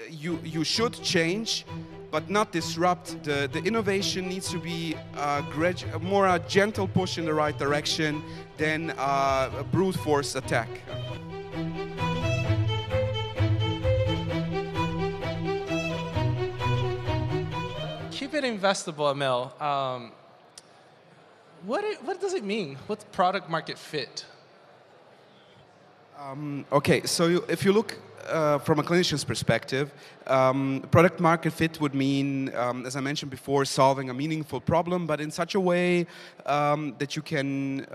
you should change, but not disrupt. The innovation needs to be more a gentle push in the right direction than a brute force attack. Keep it investable, Amel. What does it mean? What's product market fit? Okay, so if you look from a clinician's perspective, product market fit would mean, as I mentioned before, solving a meaningful problem, but in such a way that you can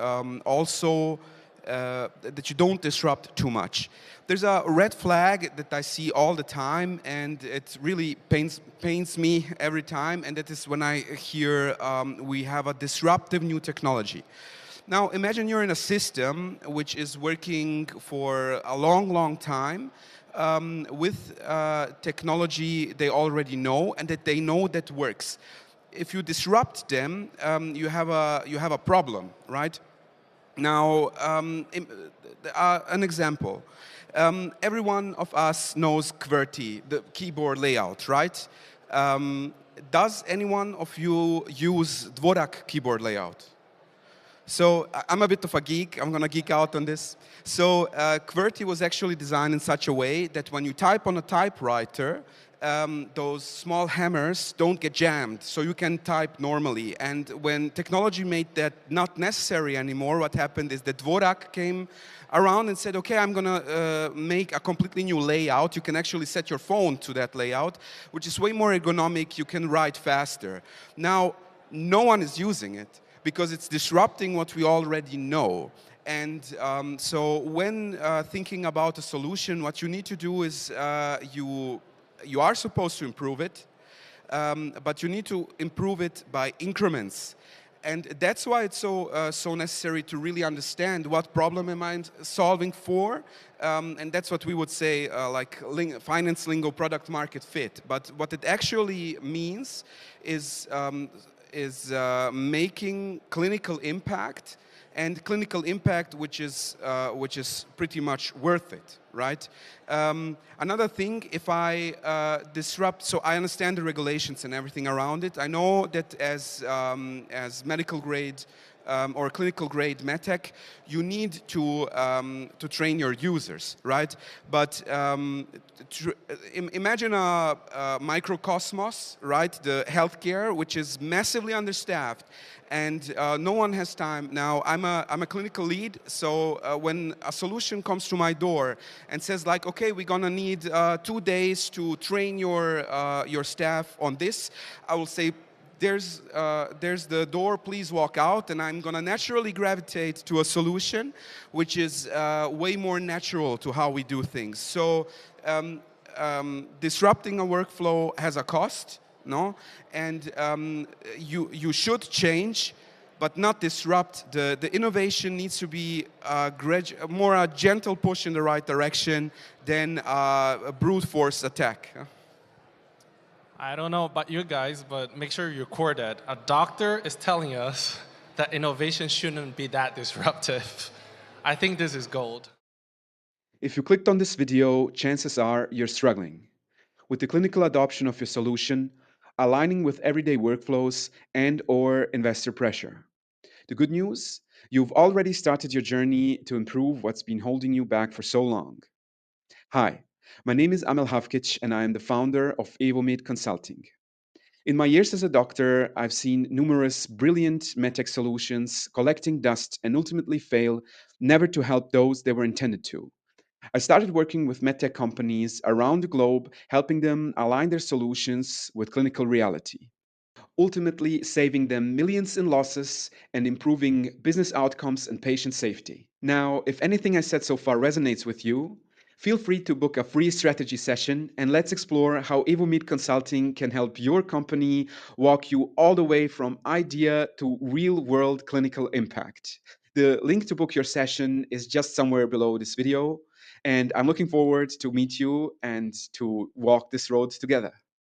also that you don't disrupt too much. There's a red flag that I see all the time, and it really pains me every time, and that is when I hear we have a disruptive new technology. Now, imagine you're in a system which is working for a long time with technology they already know and that they know that works. If you disrupt them, you have a problem, right? Now, an example. Every one of us knows QWERTY, the keyboard layout, right? Does anyone of you use Dvorak keyboard layout? So I'm a bit of a geek. I'm going to geek out on this. So QWERTY was actually designed in such a way that when you type on a typewriter, those small hammers don't get jammed, so you can type normally. And when technology made that not necessary anymore, what happened is that Dvorak came around and said, okay, I'm going to make a completely new layout. You can actually set your phone to that layout, which is way more ergonomic. You can write faster. Now, no one is using it, because it's disrupting what we already know. And so when thinking about a solution, what you need to do is you are supposed to improve it, but you need to improve it by increments. And that's why it's so necessary to really understand what problem am I solving for. And that's what we would say, like finance lingo, product market fit. But what it actually means is making clinical impact, and clinical impact which is pretty much worth it, right? Another thing, if I disrupt, so I understand the regulations and everything around it. I know that as medical grade or clinical grade medtech, you need to train your users, right? But imagine a microcosmos, right? The healthcare, which is massively understaffed, and no one has time. Now, I'm a clinical lead, so when a solution comes to my door and says like, okay, we're gonna need 2 days to train your staff on this, I will say, there's the door, please walk out, and I'm gonna naturally gravitate to a solution which is way more natural to how we do things. So disrupting a workflow has a cost, no? And you should change, but not disrupt. The innovation needs to be more a gentle push in the right direction than a brute force attack. I don't know about you guys, but make sure you record that. A doctor is telling us that innovation shouldn't be that disruptive. I think this is gold. If you clicked on this video, chances are you're struggling with the clinical adoption of your solution, aligning with everyday workflows, and/or investor pressure. The good news? You've already started your journey to improve what's been holding you back for so long. Hi, my name is Amel Havkić, and I am the founder of EvoMed Consulting. In my years as a doctor, I've seen numerous brilliant medtech solutions collecting dust and ultimately fail, never to help those they were intended to. I started working with medtech companies around the globe, helping them align their solutions with clinical reality, ultimately saving them millions in losses and improving business outcomes and patient safety. Now, if anything I said so far resonates with you, feel free to book a free strategy session, and let's explore how EvoMed Consulting can help your company walk you all the way from idea to real-world clinical impact. The link to book your session is just somewhere below this video, and I'm looking forward to meet you and to walk this road together.